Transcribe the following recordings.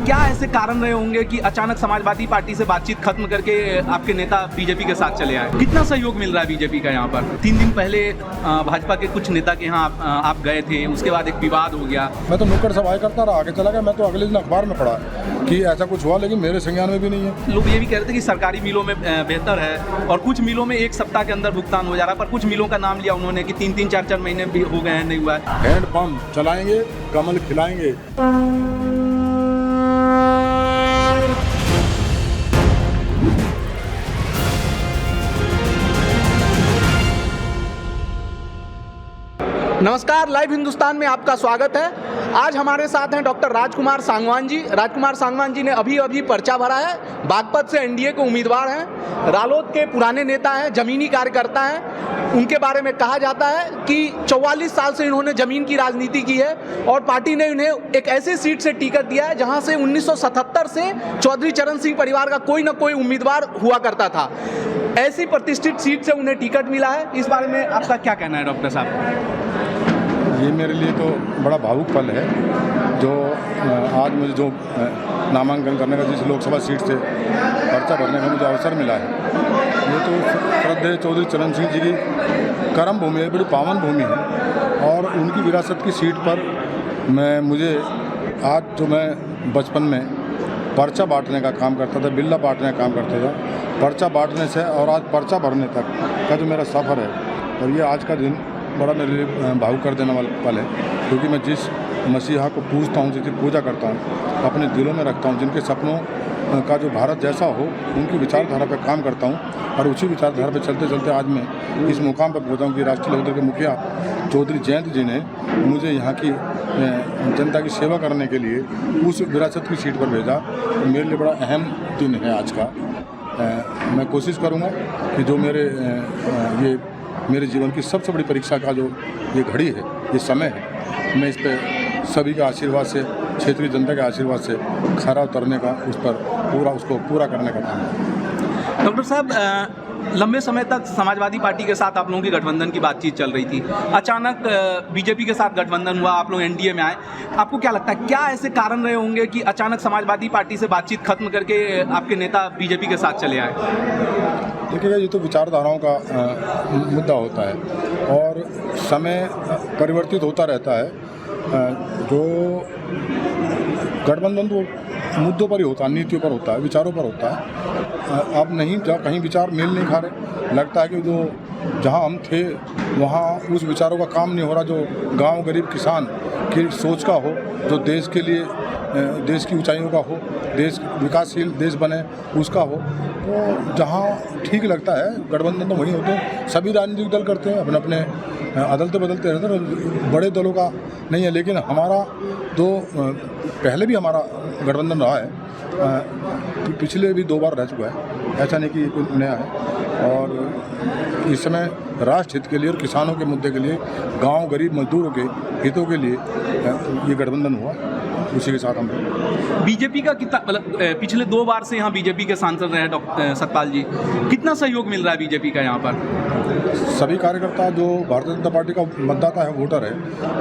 क्या ऐसे कारण रहे होंगे कि अचानक समाजवादी पार्टी से बातचीत खत्म करके आपके नेता बीजेपी के साथ चले आए? कितना सहयोग मिल रहा है बीजेपी का यहाँ पर? 3 दिन पहले भाजपा के कुछ नेता के यहाँ आप गए थे, उसके बाद एक विवाद हो गया। मैं तो नुक्कड़ सभाएं करता रहा, आगे चला गया। मैं तो अगले दिन अखबार में पढ़ा कि ऐसा कुछ हुआ, लेकिन मेरे संज्ञान में भी नहीं है। लोग ये भी कह रहे थे कि सरकारी मिलों में बेहतर है और कुछ मिलों में 1 सप्ताह के अंदर भुगतान हो जा रहा है, पर कुछ मिलों का नाम लिया उन्होंने कि 3-3, 4-4 महीने भी हो गए हैं, नहीं हुआ है। हैंडपंप चलाएंगे, कमल खिलाएंगे। नमस्कार, लाइव हिंदुस्तान में आपका स्वागत है। आज हमारे साथ हैं डॉक्टर राजकुमार सांगवान जी। राजकुमार सांगवान जी ने अभी पर्चा भरा है, बागपत से एनडीए के उम्मीदवार हैं, रालोद के पुराने नेता हैं, जमीनी कार्यकर्ता हैं। उनके बारे में कहा जाता है कि 44 साल से इन्होंने जमीन की राजनीति की है और पार्टी ने उन्हें एक ऐसी सीट से टिकट दिया है जहां से 1977 से चौधरी चरण सिंह परिवार का कोई ना कोई उम्मीदवार हुआ करता था। ऐसी प्रतिष्ठित सीट से उन्हें टिकट मिला है। इस बारे में आपका क्या कहना है डॉक्टर साहब? ये मेरे लिए तो बड़ा भावुक पल है जो आज मुझे जो नामांकन करने का जिस लोकसभा सीट से पर्चा भरने का मुझे अवसर मिला है, ये तो श्रद्धेय चौधरी चरण सिंह जी की कर्म भूमि है, बड़ी पावन भूमि है। और उनकी विरासत की सीट पर मुझे आज जो मैं बचपन में पर्चा बांटने का काम करता था, बिल्ला बांटने का काम करता था, पर्चा बांटने से और आज पर्चा भरने तक का जो मेरा सफ़र है, और ये आज का दिन बड़ा मेरे लिए भावुक कर देने वाला पल है, क्योंकि मैं जिस मसीहा को पूजता हूँ, जिसकी पूजा करता हूँ, अपने दिलों में रखता हूँ, जिनके सपनों का जो भारत जैसा हो, उनकी विचारधारा पर काम करता हूँ और उसी विचारधारा पर चलते चलते आज मैं इस मुकाम पर पहुँचा हूँ कि राष्ट्रीय लोकदल के मुखिया चौधरी जयंत जी ने मुझे यहाँ की जनता की सेवा करने के लिए उस विरासत की सीट पर भेजा। मेरे लिए बड़ा अहम दिन है आज का। मैं कोशिश करूँगा कि जो मेरे जीवन की सबसे बड़ी परीक्षा का जो ये घड़ी है, ये समय है, मैं इस पर सभी के आशीर्वाद से, क्षेत्रीय जनता के आशीर्वाद से खरा उतरने का, उसको पूरा करने का काम है। डॉक्टर साहब, लंबे समय तक समाजवादी पार्टी के साथ आप लोगों की गठबंधन की बातचीत चल रही थी, अचानक बीजेपी के साथ गठबंधन हुआ, आप लोग एनडीए में आए। आपको क्या लगता है, क्या ऐसे कारण रहे होंगे कि अचानक समाजवादी पार्टी से बातचीत खत्म करके आपके नेता बीजेपी के साथ चले आए? देखिएगा, ये तो विचारधाराओं का मुद्दा होता है और समय परिवर्तित होता रहता है। जो गठबंधन तो मुद्दों पर ही होता है, नीतियों पर होता है, विचारों पर होता है। अब नहीं, जहाँ कहीं विचार मेल नहीं खा रहे, लगता है कि जो जहाँ हम थे वहाँ उस विचारों का काम नहीं हो रहा, जो गांव गरीब किसान की सोच का हो, जो देश के लिए, देश की ऊंचाइयों का हो, देश विकासशील देश बने उसका हो, तो जहाँ ठीक लगता है गठबंधन तो वहीं होते हैं। सभी राजनीतिक दल करते हैं, अपने अपने अदलते बदलते रहते हैं, बड़े दलों का नहीं है। लेकिन हमारा तो पहले भी हमारा गठबंधन रहा है, पिछले भी 2 बार रह चुका है, ऐसा नहीं कि कोई नया है। और इस समय राष्ट्र हित के लिए और किसानों के मुद्दे के लिए, गांव गरीब मजदूरों के हितों के लिए ये गठबंधन हुआ, उसी के साथ हम बीजेपी का कितना, मतलब पिछले 2 बार से यहाँ बीजेपी के सांसद रहे डॉक्टर सतपाल जी, कितना सहयोग मिल रहा है बीजेपी का यहाँ पर? सभी कार्यकर्ता जो भारतीय जनता पार्टी का मतदाता है, वोटर है,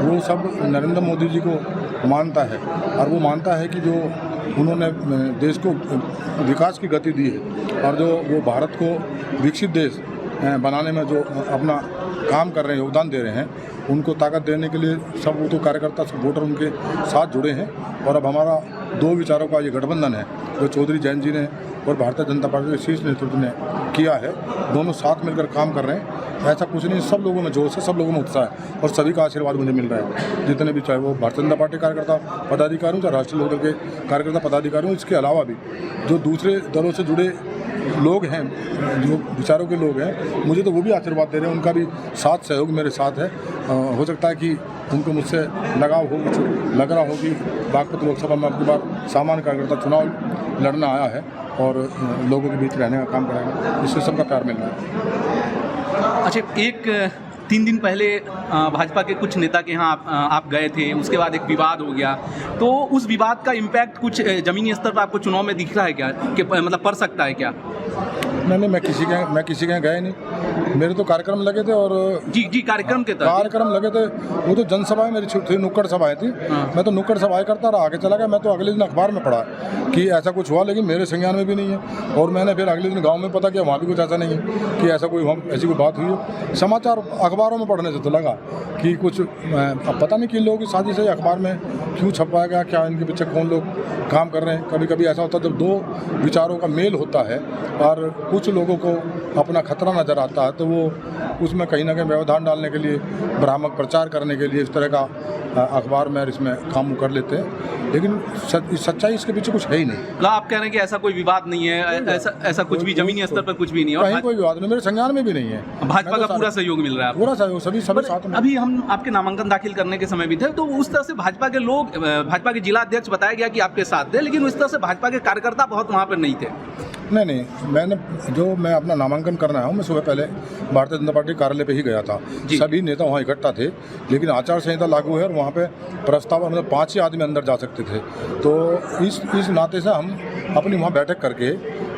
वो सब नरेंद्र मोदी जी को मानता है और वो मानता है कि जो उन्होंने देश को विकास की गति दी है और जो वो भारत को विकसित देश बनाने में जो अपना काम कर रहे हैं, योगदान दे रहे हैं, उनको ताकत देने के लिए सब वो तो कार्यकर्ता, सब वोटर उनके साथ जुड़े हैं। और अब हमारा 2 विचारों का ये गठबंधन है जो चौधरी जयंत जी ने और भारतीय जनता पार्टी के शीर्ष नेतृत्व ने किया है। दोनों साथ मिलकर काम कर रहे हैं, ऐसा कुछ नहीं, सब लोगों में जोश है, सब लोगों में उत्साह है और सभी का आशीर्वाद मुझे मिल रहा है, जितने भी, चाहे वो भारतीय जनता पार्टी कार्यकर्ता पदाधिकारी, चाहे राष्ट्रीय लोकदल के कार्यकर्ता पदाधिकारी, इसके अलावा भी जो दूसरे दलों से जुड़े लोग हैं, जो विचारों के लोग हैं, मुझे तो वो भी आशीर्वाद दे रहे हैं, उनका भी साथ सहयोग मेरे साथ है। हो सकता है कि उनको मुझसे लगाव हो, कुछ लग रहा हो कि बागपत लोकसभा में अब की बार सामान्य कार्यकर्ता चुनाव लड़ना आया है और लोगों के बीच रहने का काम करेगा, इससे सबका प्यार मिल रहा है। अच्छा, 3 दिन पहले भाजपा के कुछ नेता के यहाँ आप गए थे, उसके बाद एक विवाद हो गया, तो उस विवाद का इम्पैक्ट कुछ ज़मीनी स्तर पर आपको चुनाव में दिख रहा है क्या, कि मतलब पड़ सकता है क्या? नहीं, मैं किसी के यहाँ गए नहीं। मेरे तो कार्यक्रम लगे थे और जी कार्यक्रम के तहत कार्यक्रम लगे थे। वो तो जनसभाएं मेरी थी, नुक्कड़ सभाएं थी। मैं तो नुक्कड़ सभाएं करता रहा, आगे चला गया। मैं तो अगले दिन अखबार में पढ़ा कि ऐसा कुछ हुआ, लेकिन मेरे संज्ञान में भी नहीं है। और मैंने फिर अगले दिन गाँव में पता किया, वहाँ भी कुछ ऐसा नहीं है कि ऐसी कोई बात हुई है। समाचार अखबारों में पढ़ने से तो लगा कि कुछ अब पता नहीं किन लोगों की साजिश है, अखबार में क्यों छपवाया गया, क्या इनके पीछे कौन लोग काम कर रहे हैं। कभी कभी ऐसा होता है जब दो विचारों का मेल होता है और कुछ लोगों को अपना खतरा नज़र आता है, तो वो उसमें कहीं ना कहीं व्यवधान डालने के लिए, भ्रामक प्रचार करने के लिए इस तरह का अखबार में इसमें काम कर लेते हैं। लेकिन सच्चाई इसके पीछे कुछ है ही नहीं। मतलब आप कह रहे हैं कि ऐसा कोई विवाद नहीं है, ऐसा कुछ भी जमीनी स्तर पर कुछ भी नहीं है, कहीं कोई विवाद नहीं, मेरे संज्ञान में भी नहीं है। भाजपा का पूरा सहयोग मिल रहा है, पूरा सहयोग, सभी साथ में। अभी हम आपके नामांकन दाखिल करने के समय भी थे, तो उस तरह से भाजपा के लोग, भाजपा के जिला अध्यक्ष बताया गया कि आपके साथ थे, लेकिन उस तरह से भाजपा के कार्यकर्ता बहुत वहाँ पर नहीं थे। नहीं, मैं अपना नामांकन करना है, मैं सुबह पहले भारतीय जनता पार्टी कार्यालय पे ही गया था। सभी नेता वहाँ इकट्ठा थे, लेकिन आचार संहिता लागू है और वहाँ पे प्रस्ताव मतलब 5 ही आदमी अंदर जा सकते थे। तो इस नाते से हम अपनी वहाँ बैठक करके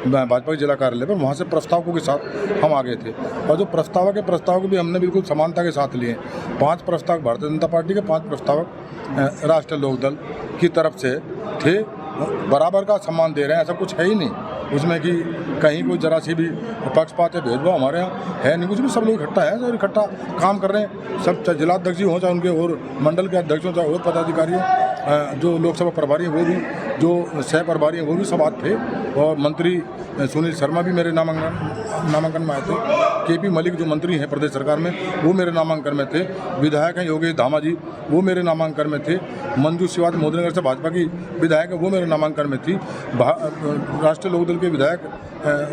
भाजपा के जिला कार्यालय पर वहाँ से प्रस्तावकों के साथ हम आ गए थे। और जो प्रस्तावक भी हमने बिल्कुल समानता के साथ लिए। 5 प्रस्तावक भारतीय जनता पार्टी के, 5 प्रस्तावक राष्ट्रीय लोकदल की तरफ से थे। बराबर का सम्मान दे रहे हैं, ऐसा कुछ है ही नहीं उसमें कि कहीं कोई जरा सी भी पक्षपात या भेदभाव हमारे यहाँ है नहीं। कुछ भी सब लोग इकट्ठा हैं और इकट्ठा काम कर रहे हैं। सब चाहे जिलाध्यक्ष हों, चाहे उनके और मंडल के अध्यक्ष हों, चाहे और पदाधिकारी हों, जो लोकसभा प्रभारी हैं वो भी, जो सह प्रभारी हैं वो भी सब आते थे। और मंत्री सुनील शर्मा भी मेरे नामांकन में आए थे। केपी मलिक जो मंत्री हैं प्रदेश सरकार में, वो मेरे नामांकन में थे। विधायक हैं योगेश धामा जी, वो मेरे नामांकन में थे। मंजू शिवाज मोदीनगर से भाजपा की विधायक है, वो मेरे नामांकन में थी। राष्ट्रीय लोकदल के विधायक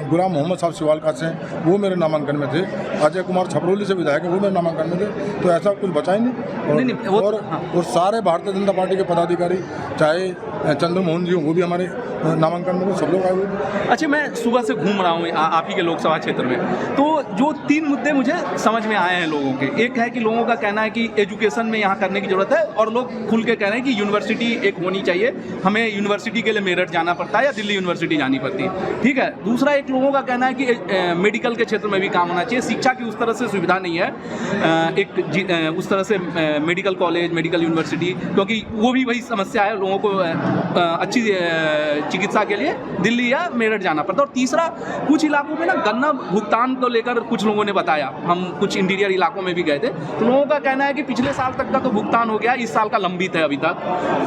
गुलाम मोहम्मद साहब शिवालका से, वो मेरे नामांकन में थे। अजय कुमार छपरौली से विधायक है, वो मेरे नामांकन में थे। तो ऐसा कुछ बचा ही नहीं। और सारे भारतीय जनता पार्टी के पदाधिकारी, चाहे चंद्रमोहन जी हों, वो भी हमारे नामांकन में, सब लोग आए हुए। अच्छा, मैं सुबह से घूम रहा हूँ आप ही के लोकसभा क्षेत्र में, तो जो 3 मुद्दे मुझे समझ में आए हैं लोगों के। एक है कि लोगों का कहना है कि एजुकेशन में यहाँ करने की ज़रूरत है, और लोग खुल के कह रहे हैं कि यूनिवर्सिटी एक होनी चाहिए, हमें यूनिवर्सिटी के लिए मेरठ जाना पड़ता है या दिल्ली यूनिवर्सिटी जानी पड़ती है। ठीक है। दूसरा एक लोगों का कहना है कि मेडिकल के क्षेत्र में भी काम होना चाहिए। शिक्षा की उस तरह से सुविधा नहीं है उस तरह से मेडिकल कॉलेज, मेडिकल यूनिवर्सिटी, क्योंकि वो भी वही समस्या है, लोगों को अच्छी चिकित्सा के लिए दिल्ली या मेरठ जाना पड़ता है। और तीसरा, कुछ इलाकों में ना गन्ना भुगतान को लेकर कुछ लोगों ने बताया, हम कुछ इंटीरियर इलाकों में भी गए थे, तो लोगों का कहना है कि पिछले साल तक का तो भुगतान हो गया, इस साल का लंबित है अभी तक।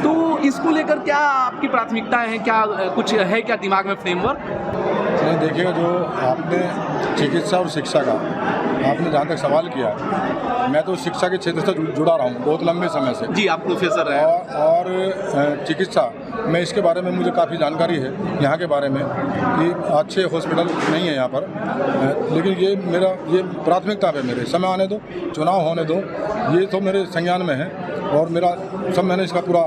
तो इसको लेकर क्या आपकी प्राथमिकताएं हैं, क्या कुछ है क्या दिमाग में फ्रेमवर्क? नहीं, देखिएगा, जो आपने चिकित्सा और शिक्षा का आपने जहाँ तक सवाल किया, मैं तो शिक्षा के क्षेत्र से जुड़ा रहा हूँ बहुत लंबे समय से। जी, आप प्रोफेसर हैं। और चिकित्सा में इसके बारे में मुझे काफ़ी जानकारी है, यहाँ के बारे में कि अच्छे हॉस्पिटल नहीं है यहाँ पर। लेकिन ये प्राथमिकता है मेरे। समय आने दो, चुनाव होने दो, ये तो मेरे संज्ञान में है और मैंने इसका पूरा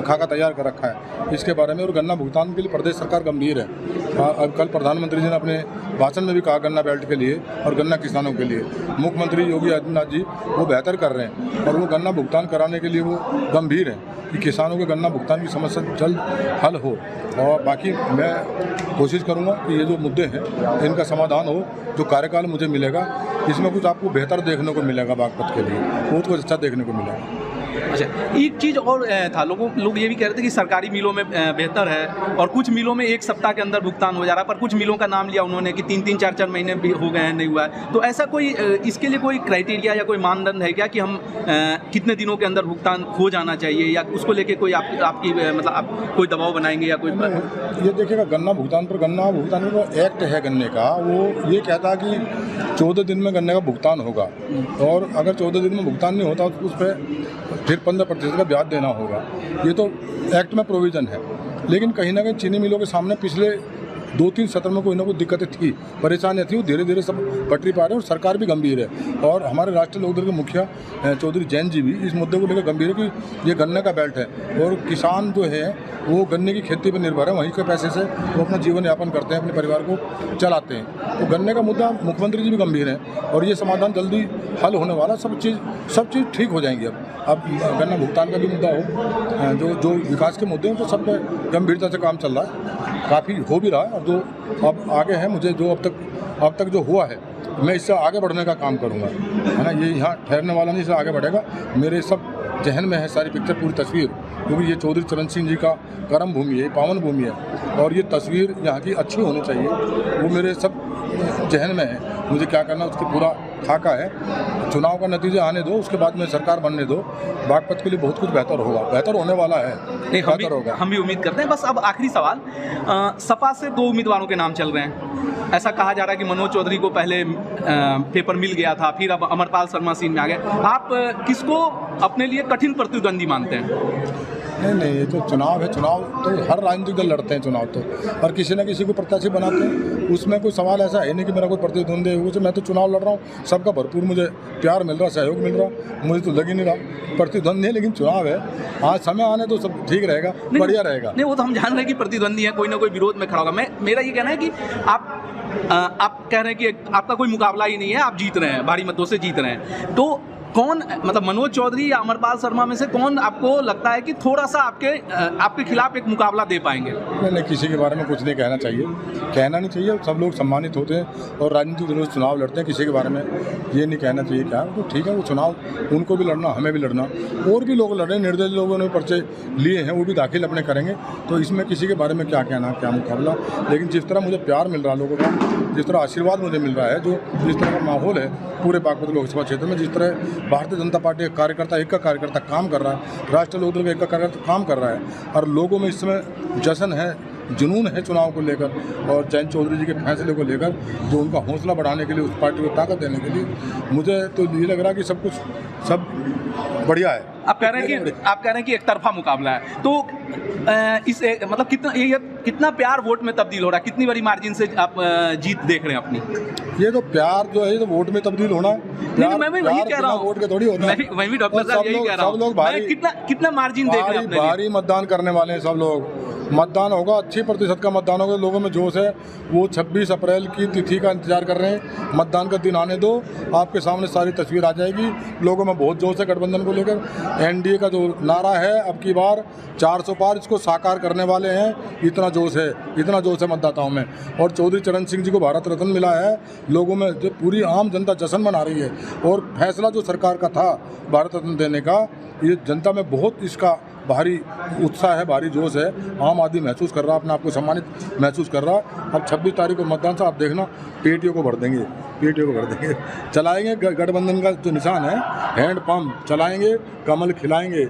खाका तैयार कर रखा है इसके बारे में। और गन्ना भुगतान के लिए प्रदेश सरकार गंभीर है। अब कल प्रधानमंत्री जी ने अपने भाषण में भी कहा गन्ना बेल्ट के लिए और गन्ना किसानों के लिए। मुख्यमंत्री योगी आदित्यनाथ जी वो बेहतर कर रहे हैं और वो गन्ना भुगतान कराने के लिए वो गंभीर है कि किसानों के गन्ना भुगतान की समस्या जल्द हल हो। और बाकी मैं कोशिश करूंगा कि ये जो मुद्दे हैं इनका समाधान हो। जो कार्यकाल मुझे मिलेगा इसमें कुछ आपको बेहतर देखने को मिलेगा, बागपत के लिए बहुत कुछ अच्छा देखने को मिलेगा। अच्छा, एक चीज़ और था, लोग ये भी कह रहे थे कि सरकारी मिलों में बेहतर है और कुछ मिलों में 1 सप्ताह के अंदर भुगतान हो जा रहा है, पर कुछ मिलों का नाम लिया उन्होंने कि 3-3, 4-4 महीने भी हो गए हैं, नहीं हुआ है। तो ऐसा कोई इसके लिए कोई क्राइटेरिया या कोई मानदंड है क्या कि हम कितने दिनों के अंदर भुगतान हो जाना चाहिए, या उसको लेके कोई आपकी मतलब आप कोई दबाव बनाएंगे या कोई? ये देखिएगा, गन्ना भुगतान का एक्ट है गन्ने का, वो ये कहता है कि 14 दिन में गन्ने का भुगतान होगा। और अगर 14 दिन में भुगतान नहीं होता तो उस पर फिर 15% का ब्याज देना होगा। ये तो एक्ट में प्रोविज़न है। लेकिन कहीं ना कहीं चीनी मिलों के सामने पिछले 2-3 सत्र में कोई ना कोई दिक्कतें थी, परेशानियाँ थी, वो धीरे धीरे सब पटरी पा रहे हैं और सरकार भी गंभीर है। और हमारे राष्ट्रीय लोकदल के मुखिया चौधरी जैन जी भी इस मुद्दे को लेकर गंभीर है कि ये गन्ने का बेल्ट है और किसान जो है वो गन्ने की खेती पर निर्भर है, वहीं के पैसे से वो अपना जीवन यापन करते हैं, अपने परिवार को चलाते हैं। तो गन्ने का मुद्दा मुख्यमंत्री जी भी गंभीर हैं और ये समाधान जल्दी हल होने वाला, सब चीज़ ठीक हो जाएंगी। अब गन्ना भुगतान का भी मुद्दा हो, जो विकास के मुद्दे हैं तो सब पे गंभीरता से काम चल रहा है। काफ़ी हो भी रहा है, और जो अब आगे है, मुझे जो अब तक जो हुआ है, मैं इससे आगे बढ़ने का काम करूँगा, है ना। ये यहाँ ठहरने वाला नहीं, इससे आगे बढ़ेगा। मेरे सब जहन में है सारी पिक्चर, पूरी तस्वीर, क्योंकि ये चौधरी चरण सिंह जी का कर्म भूमि है, पावन भूमि है, और ये तस्वीर यहाँ की अच्छी होनी चाहिए, वो मेरे सब जहन में है। मुझे क्या करना उसकी पूरा खाका है। चुनाव का नतीजा आने दो, उसके बाद में सरकार बनने दो, बागपत के लिए बहुत कुछ बेहतर होगा, बेहतर होने वाला है, बेहतर होगा। हम भी उम्मीद करते हैं। बस अब आखिरी सवाल, सपा से 2 उम्मीदवारों के नाम चल रहे हैं। ऐसा कहा जा रहा है कि मनोज चौधरी को पहले पेपर मिल गया था, फिर अब अमरपाल शर्मा सीन में आ गए। आप किसको अपने लिए कठिन प्रतिद्वंदी मानते हैं? नहीं, ये तो चुनाव है, चुनाव तो हर राजनीतिक दल लड़ते हैं चुनाव तो, और किसी न किसी को प्रत्याशी बनाते हैं, उसमें कोई सवाल ऐसा है नहीं कि मेरा कोई प्रतिद्वंदी है। मैं तो चुनाव लड़ रहा हूँ, सबका भरपूर मुझे प्यार मिल रहा, सहयोग मिल रहा, मुझे तो लग ही नहीं रहा प्रतिद्वंदी है, लेकिन चुनाव है, आज समय आने तो सब ठीक रहेगा, बढ़िया रहेगा। नहीं, वो तो हम जान रहे हैं कि प्रतिद्वंदी है, कोई ना कोई विरोध में खड़ा होगा। मेरा ये कहना है कि आप कह रहे हैं कि आपका कोई मुकाबला ही नहीं है, आप जीत रहे हैं, भारी मतों से जीत रहे हैं, तो कौन, मतलब मनोज चौधरी या अमरपाल शर्मा में से कौन आपको लगता है कि थोड़ा सा आपके खिलाफ एक मुकाबला दे पाएंगे? नहीं, किसी के बारे में कुछ नहीं कहना चाहिए, कहना नहीं चाहिए। सब लोग सम्मानित होते हैं और राजनीतिक दलों से चुनाव लड़ते हैं, किसी के बारे में ये नहीं कहना चाहिए। क्या तो ठीक है, वो चुनाव उनको भी लड़ना, हमें भी लड़ना, और भी लोग लड़े, निर्दलीय लोगों ने पर्चे लिए हैं, वो भी दाखिल अपने करेंगे, तो इसमें किसी के बारे में क्या कहना, क्या मुकाबला। लेकिन जिस तरह मुझे प्यार मिल रहा लोगों का, जिस तरह आशीर्वाद मुझे मिल रहा है, जो जिस तरह का माहौल है पूरे बागपत लोकसभा क्षेत्र में, जिस तरह भारतीय जनता पार्टी का कार्यकर्ता, एक का कार्यकर्ता काम कर रहा है, राष्ट्रीय लोकदल का एक का कार्यकर्ता काम कर रहा है, और लोगों में इस समय जश्न है, जुनून है चुनाव को लेकर, और जयंत चौधरी जी के फैसले को लेकर, जो उनका हौसला बढ़ाने के लिए, उस पार्टी को ताकत देने के लिए, मुझे तो ये लग रहा है कि सब कुछ सब बढ़िया है। आप कह रहे हैं कि एक तरफा मुकाबला है, तो मतलब कितना प्यार वोट में तब्दील हो रहा है, कितनी बड़ी मार्जिन से आप जीत देख रहे हैं अपनी? ये तो प्यार जो है, तो वोट में तब्दील होना, मैं भी वही कह रहा हूँ, वोट के थोड़ी होता है। मैं भी डॉक्टर साहब यही कह रहा हूँ, सब लोग कितना मार्जिन देख रहे हैं? भारी मतदान करने वाले हैं सब लोग, मतदान होगा, 80% का मतदान होगा, लोगों में जोश है। वो 26 अप्रैल की तिथि का इंतजार कर रहे हैं, मतदान का दिन आने दो, आपके सामने सारी तस्वीर आ जाएगी। लोगों में बहुत जोश है गठबंधन को लेकर। एनडीए का जो नारा है, अब की बार 400 पार, इसको साकार करने वाले हैं, इतना जोश है मतदाताओं में। और चौधरी चरण सिंह जी को भारत रत्न मिला है, लोगों में जो पूरी आम जनता जश्न मना रही है, और फैसला जो सरकार का था भारत रत्न देने का, ये जनता में बहुत इसका भारी उत्साह है, भारी जोश है। आम आदमी महसूस कर रहा, अपने आप को सम्मानित महसूस कर रहा। अब 26 तारीख को मतदान से आप देखना, पेटियों को भर देंगे, चलाएंगे गठबंधन का जो निशान है, हैंड पंप चलाएंगे, कमल खिलाएंगे।